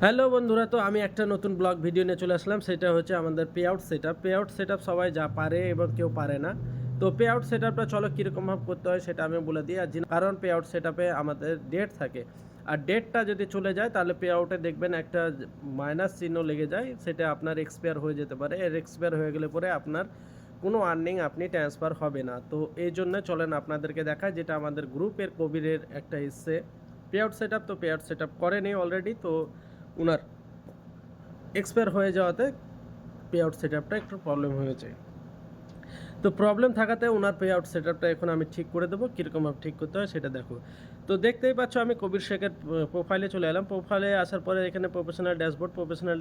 Hello বন্ধুরা, তো আমি একটা নতুন ব্লগ ভিডিও নিয়ে চলে আসলাম। সেটা হচ্ছে আমাদের পে আউট সেট আপ সবাই যা পারে এবং কেউ পারে না। তো পে আউট সেট আপটা চলো কীরকমভাবে করতে হয় সেটা আমি বলে দিই। কারণ পে আউট সেট আপে আমাদের ডেট থাকে, আর ডেটটা যদি চলে যায় তাহলে পে আউটে দেখবেন একটা মাইনাস চিহ্ন লেগে যায়, সেটা আপনার এক্সপায়ার হয়ে যেতে পারে। এর এক্সপায়ার হয়ে গেলে পরে আপনার কোনো আর্নিং আপনি ট্রান্সফার হবে না। তো এই জন্য চলেন আপনাদেরকে দেখায়, যেটা আমাদের গ্রুপের কবিরের একটা এসছে পে আউট সেট আপ। তো পে আউট সেট আপ করেনি অলরেডি, তো ওনার এক্সপায়ার হয়ে যাওয়াতে পে আউট সেট আপটা একটু প্রবলেম হয়েছে। তো প্রবলেম থাকাতে ওনার পে আউট সেট আপটা এখন আমি ঠিক করে দেবো। কীরকমভাবে ঠিক করতে হয় সেটা দেখো। তো দেখতেই পাচ্ছ আমি কবির শেখের প্রোফাইলে চলে এলাম। প্রোফাইলে আসার পরে এখানে প্রফেশনাল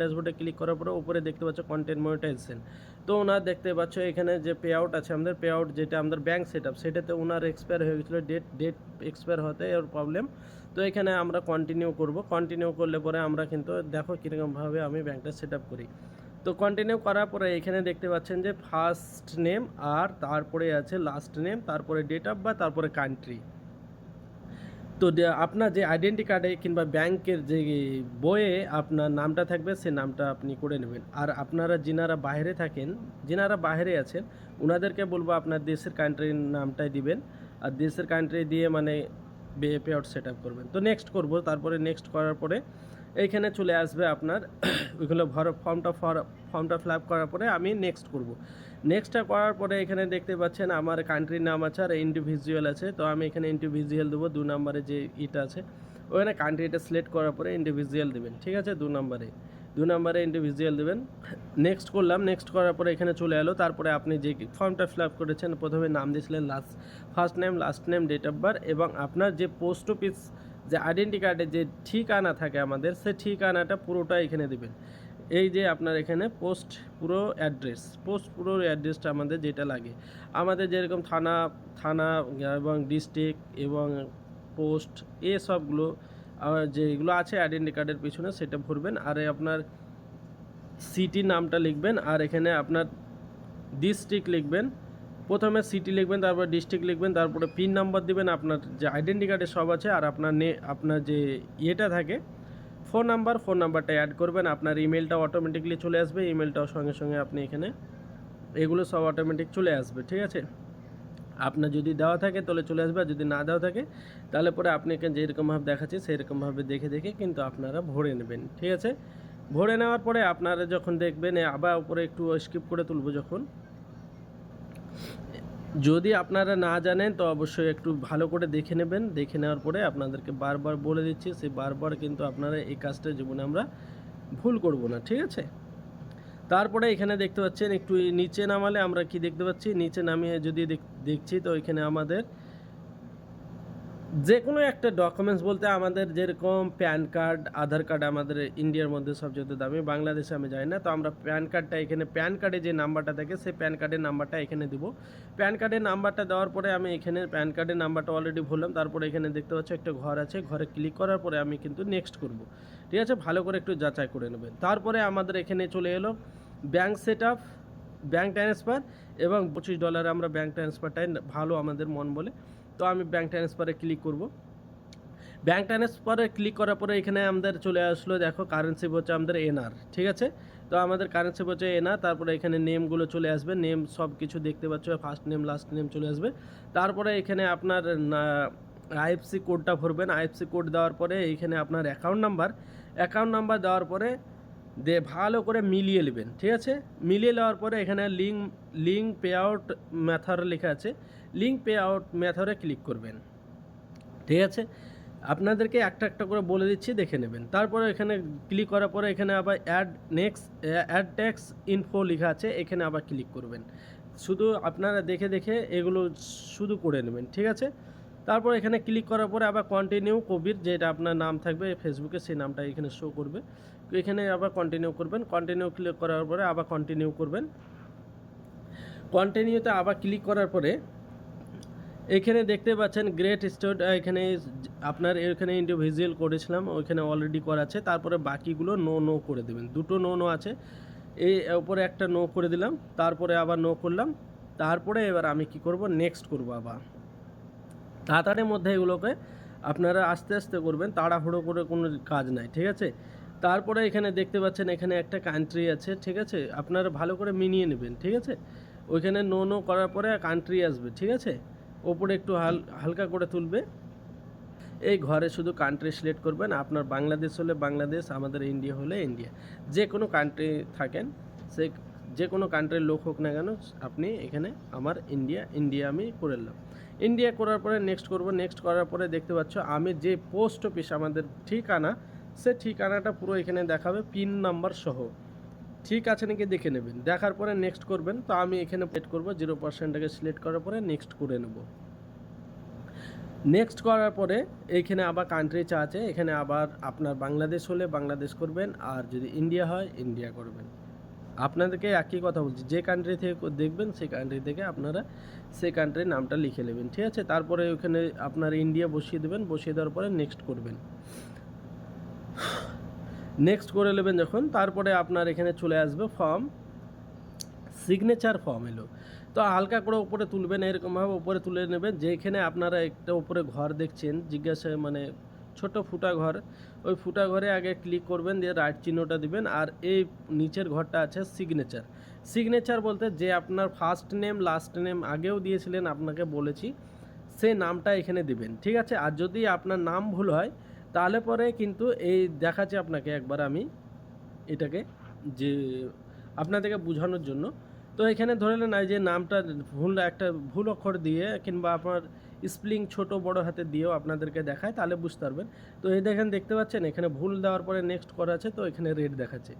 ড্যাশবোর্ডে ক্লিক করার পরে উপরে দেখতে পাচ্ছ কন্টেন্ট মনিটাইজেশন। তো ওনার দেখতে পাচ্ছ এখানে যে পে আউট আছে, আমাদের পে আউট যেটা আমাদের ব্যাঙ্ক সেট আপ, সেটাতে ওনার এক্সপায়ার হয়ে গেছিলো, ডেট এক্সপায়ার হতে ওর প্রবলেম। তো এখানে আমরা কন্টিনিউ করব। কন্টিনিউ করলে পরে আমরা কিন্তু দেখো কীরকমভাবে আমি ব্যাঙ্কটা সেট আপ করি। তো কন্টিনিউ করার পরে এখানে দেখতে পাচ্ছেন যে ফার্স্ট নেম, আর তারপরে আছে লাস্ট নেম, তারপরে ডেট অফ বার্থ, তারপরে কান্ট্রি। তো আপনার যে আইডেন্টি কার্ডে কিংবা ব্যাংকের যে বইয়ে আপনার নামটা থাকবে সে নামটা আপনি করে নেবেন। আর আপনারা যিনারা বাইরে থাকেন, যিনারা বাইরে আছেন, ওনাদেরকে বলবো আপনার দেশের কান্ট্রির নামটাই দিবেন। আর দেশের কান্ট্রি দিয়ে মানে পে আউট সেট আপ করবেন। তো নেক্সট করব। তারপরে নেক্সট করার পরে এইখানে চলে আসবে আপনার ওইগুলো ফর্মটা ফিল আপ করার পরে আমি নেক্সট করব। নেক্সটটা করার পরে এখানে দেখতে পাচ্ছেন আমার কান্ট্রির নাম আছে আর ইন্ডিভিজুয়াল আছে। তো আমি এখানে ইন্ডিভিজুয়াল দেবো। 2 নম্বরে যে ইটা আছে ওখানে কান্ট্রিটা সিলেক্ট করার পরে ইন্ডিভিজুয়াল দেবেন, ঠিক আছে। 2 নম্বরে ইন্ডিভিজুয়াল দেবেন। নেক্সট করলাম। নেক্সট করার পরে এখানে চলে এলো। তারপরে আপনি যে ফর্মটা ফিল আপ করেছেন, প্রথমে নাম দিয়েছিলেন, first name, last name, date of birth, এবং আপনার যে পোস্ট অফিস যে আইডেন্টি কার্ডে যে ঠিকানা থাকে আমাদের, সে ঠিকানাটা পুরোটা এখানে দেবেন। এই যে আপনার এখানে পুরো অ্যাড্রেসটা আমাদের যেটা লাগে, আমাদের যেরকম থানা এবং ডিস্ট্রিক্ট এবং পোস্ট, এসবগুলো যেগুলো আছে আইডেন্টি কার্ডের পিছনে সেটা ভরবেন। আর আপনার সিটির নামটা লিখবেন, আর এখানে আপনার ডিস্ট্রিক্ট লিখবেন। প্রথমে সিটি লিখবেন, তারপর ডিস্ট্রিক্ট লিখবেন, তারপরে পিন নাম্বার দিবেন, আপনার যে আইডেন্টি কার্ডে সব আছে। আর আপনার যে ইয়েটা থাকে ফোন নাম্বারটা অ্যাড করবেন। আপনার ইমেলটা অটোমেটিকলি চলে আসবে, ইমেলটাও সঙ্গে সঙ্গে আপনি এখানে এগুলো সব অটোমেটিক চলে আসবে, ঠিক আছে। আপনার যদি দেওয়া থাকে তাহলে চলে আসবে, আর যদি না দেওয়া থাকে তাহলে পরে আপনি যেরকমভাবে দেখাচ্ছি সেরকমভাবে দেখে কিন্তু আপনারা ভরে নেবেন, ঠিক আছে। ভরে নেওয়ার পরে আপনারা যখন দেখবেন আবার উপরে একটু স্কিপ করে তুলব, যখন যদি আপনারা না জানেন তো অবশ্যই একটু ভালো করে দেখে নেবেন। দেখে নেওয়ার পরে আপনাদেরকে বারবার বলে দিচ্ছি, সেই বারবার কিন্তু আপনারা এই কাজটা জীবনে আমরা ভুল করব না, ঠিক আছে। তারপরে এখানে দেখতে পাচ্ছেন একটু নিচে নামালে আমরা কি দেখতে পাচ্ছি, নিচে নামিয়ে যদি দেখছি তো এখানে আমাদের যে কোনো একটা ডকুমেন্টস বলতে আমাদের যেরকম প্যান কার্ড, আধার কার্ড আমাদের ইন্ডিয়ার মধ্যে সবচেয়ে দামি, বাংলাদেশে আমি যাই না। তো আমরা প্যান কার্ডটা এখানে, প্যান কার্ডে যে নাম্বারটা থাকে সেই প্যান কার্ডের নাম্বারটা এখানে দেবো। প্যান কার্ডের নাম্বারটা দেওয়ার পরে আমি এখানে প্যান কার্ডের নাম্বারটা অলরেডি ভরলাম। তারপরে এখানে দেখতে পাচ্ছি একটা ঘর আছে, ঘরে ক্লিক করার পরে আমি কিন্তু নেক্সট করব, ঠিক আছে। ভালো করে একটু যাচাই করে নেবেন। তারপরে আমাদের এখানে চলে এলো bank set up, bank transfer, এবং $25 আমরা ব্যাঙ্ক ট্রান্সফারটাই ভালো আমাদের মন বলে। তো আমি ব্যাঙ্ক ট্রান্সফারে ক্লিক করব। ব্যাঙ্ক ট্রান্সফারে ক্লিক করার পরে এখানে আমাদের চলে আসলো, দেখো কারেন্সি হচ্ছে আমাদের এনআর, ঠিক আছে। তো আমাদের কারেন্সি হচ্ছে এনআর। তারপরে এখানে নেমগুলো চলে আসবে, নেম সব কিছু দেখতে পাচ্ছ, ফার্স্ট নেম লাস্ট নেম চলে আসবে। তারপরে এখানে আপনার আইএফসি কোডটা ভরবেন। আইএফসি কোড দেওয়ার পরে এইখানে আপনার অ্যাকাউন্ট নাম্বার দেওয়ার পরে ভালো করে মিলিয়ে নেবেন, ঠিক আছে। মিলিয়ে নেওয়ার পরে এখানে লিঙ্ক পে আউট মেথড লেখা আছে, লিঙ্ক পে আউট মেথডে ক্লিক করবেন, ঠিক আছে। আপনাদেরকে একটা করে বলে দিচ্ছি, দেখে নেবেন। তারপরে এখানে ক্লিক করার পরে এখানে আবার অ্যাড ট্যাক্স ইনফো লেখা আছে, এখানে আবার ক্লিক করবেন। শুধু আপনারা দেখে এগুলো শুধু করে নেবেন, ঠিক আছে। তারপর এখানে ক্লিক করার পরে আবার কন্টিনিউ কবির, যেটা আপনার নাম থাকবে ফেসবুকে সেই নামটা এখানে শো করবে। তো এখানে আবার কন্টিনিউ করবেন। কন্টিনিউ ক্লিক করার পরে আবার কন্টিনিউ করবেন। কন্টিনিউতে আবার ক্লিক করার পরে এখানে দেখতে পাচ্ছেন গ্রেট স্টোর, এখানে আপনার এখানে ইন্ডিভিজুয়াল করেছিলাম, ওইখানে অলরেডি করা আছে। তারপরে বাকিগুলো নো করে দেবেন। দুটো নো আছে, এই উপরে একটা নো করে দিলাম, তারপরে আবার নো করলাম। তারপরে এবার আমি কি করব, নেক্সট করব। আবার তাড়াতাড়ির মধ্যে এগুলোকে আপনারা আস্তে আস্তে করবেন, তাড়াহুড়ো করে কোনো কাজ নাই, ঠিক আছে। তারপরে এখানে দেখতে পাচ্ছেন এখানে একটা কান্ট্রি আছে, ঠিক আছে, আপনারা ভালো করে মিনিয়ে নেবেন, ঠিক আছে। ওইখানে নো নো করার পরে কান্ট্রি আসবে, ঠিক আছে, ওপরে একটু হালকা করে তুলবে। এই ঘরে শুধু কান্ট্রি সিলেক্ট করবেন, আপনার বাংলাদেশ হলে বাংলাদেশ, আমাদের ইন্ডিয়া হলে ইন্ডিয়া, যে কোনো কান্ট্রি থাকেন, সে যে কোনো কান্ট্রির লোক হোক না কেন, আপনি এখানে আমার ইন্ডিয়া আমি করে নিলাম। ইন্ডিয়া করার পরে নেক্সট করব। নেক্সট করার পরে দেখতে পাচ্ছ আমি যে পোস্ট অফিস আমাদের ঠিকানা, সে ঠিকানাটা পুরো এখানে দেখাবে পিন নাম্বার সহ, ঠিক আছে নাকি দেখে নেবেন। দেখার পরে নেক্সট করবেন। তো আমি এখানে সেট করব 0%টাকে সিলেক্ট করার পরে নেক্সট করে নেব। নেক্সট করার পরে এইখানে আবার কান্ট্রি চা আছে, এখানে আবার আপনার বাংলাদেশ হলে বাংলাদেশ করবেন, আর যদি ইন্ডিয়া হয় ইন্ডিয়া করবেন। আপনাদেরকে একই কথা বলছি, যে কান্ট্রি থেকে দেখবেন সেই কান্ট্রি থেকে আপনারা সেই কান্ট্রির নামটা লিখে নেবেন, ঠিক আছে। তারপরে ওখানে আপনার ইন্ডিয়া বসিয়ে দেবেন, বসিয়ে দেওয়ার পরে নেক্সট করবেন। নেক্সট করে নেবেন যখন, তারপরে আপনার এখানে চলে আসবে ফর্ম, সিগনেচার ফর্ম এলো। তো হালকা করে উপরে তুলবেন, এরকমভাবে উপরে তুলে নেবেন। যেখানে আপনারা একটা উপরে ঘর দেখছেন জিজ্ঞাসা মানে ছোট ফুটা ঘর, ওই ফুটা ঘরে আগে ক্লিক করবেন, দিয়ে রাইট চিহ্নটা দিবেন। আর এই নিচের ঘরটা আছে সিগনেচার। সিগনেচার বলতে যে আপনার ফার্স্ট নেম লাস্ট নেম আগেও দিয়েছিলেন, আপনাকে বলেছি, সেই নামটা এখানে দিবেন, ঠিক আছে। আর যদি আপনার নাম ভুল হয় তাহলে পরে কিন্তু এই দেখাচ্ছে আপনাকে একবার আমি এটাকে, যে আপনাদেরকে বোঝানোর জন্য। তো এখানে ধরে নেন এই যে নামটা একটা ভুল অক্ষর দিয়ে কিংবা আপনার স্পেলিং ছোট বড় হাতে দিয়েও আপনাদেরকে দেখায়, তাহলে বুঝতে পারবেন। তো এই দেখেন, দেখতে পাচ্ছেন এখানে ভুল দেওয়ার পরে নেক্সট করা আছে, তো এখানে রেড দেখাচ্ছে।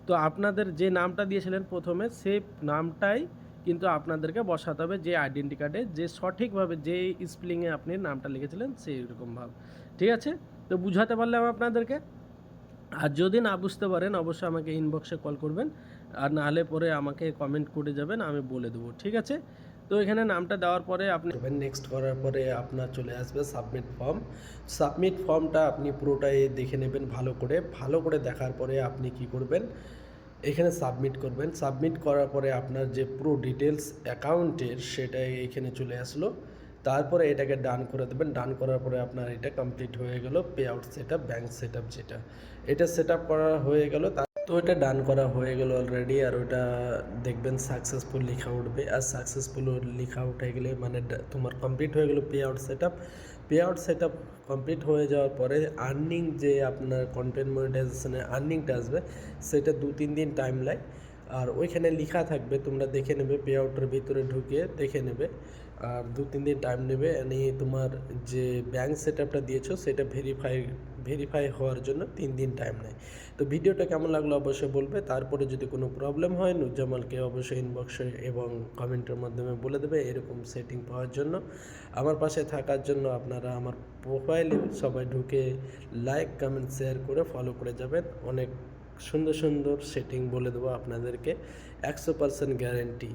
তো আপনাদের যে নামটা দিয়েছিলেন প্রথমে, সেই নামটাই কিন্তু আপনাদেরকে বসাতে হবে, যে আইডেন্টি কার্ডে যে সঠিকভাবে যে স্পেলিংয়ে আপনি নামটা লিখেছিলেন সেই রকমভাবে, ঠিক আছে। তো বুঝাতে পারলাম আপনাদেরকে। আর যদি না বুঝতে পারেন অবশ্যই আমাকে ইনবক্সে কল করবেন, আর নাহলে পরে আমাকে কমেন্ট করে যাবেন, আমি বলে দেবো, ঠিক আছে। তো এখানে নামটা দেওয়ার পরে আপনি নেক্সট করার পরে আপনার চলে আসবে সাবমিট ফর্ম। সাবমিট ফর্মটা আপনি পুরোটাই দেখে নেবেন ভালো করে দেখার পরে আপনি কি করবেন, এখানে সাবমিট করবেন। সাবমিট করার পরে আপনার যে পুরো ডিটেলস অ্যাকাউন্টের সেটাই এখানে চলে আসলো। তারপরে এটাকে ডান করে দেবেন। ডান করার পরে আপনার এটা কমপ্লিট হয়ে গেল, pay out set up, bank set up, যেটা এটা সেট আপ করা হয়ে গেল। তো এটা ডান করা হয়ে গেল অলরেডি, আর ওটা দেখবেন সাকসেসফুল লেখা উঠবে। আর সাকসেসফুল লেখা উঠে গেলে মানে তোমার কমপ্লিট হয়ে গেল pay out set up. Pay out set up complete হয়ে যাওয়ার পরে আর্নিং, যে আপনার কন্টেন্ট মনিটাইজেশনের আর্নিংটা আসবে, সেটা 2-3 দিন টাইম লাগে। আর ওইখানে লেখা থাকবে, তোমরা দেখে নেবে, পে আউটের ভিতরে ঢুকে দেখে নেবে। আর 2-3 দিন টাইম নেবে। তোমার যে ব্যাঙ্ক সেট আপটা দিয়েছো সেটা ভেরিফাই হওয়ার জন্য 3 দিন টাইম নেয়। তো ভিডিওটা কেমন লাগলো অবশ্যই বলবে। তারপরে যদি কোনো প্রবলেম হয় নুজ্জামালকে অবশ্যই ইনবক্সে এবং কমেন্টের মাধ্যমে বলে দেবে। এরকম সেটিং পাওয়ার জন্য, আমার পাশে থাকার জন্য আপনারা আমার প্রোফাইলে সবাই ঢুকে লাইক কমেন্ট শেয়ার করে ফলো করে যাবেন। অনেক সুন্দর সুন্দর সেটিং বলে দেবো আপনাদেরকে, 100% গ্যারেন্টি।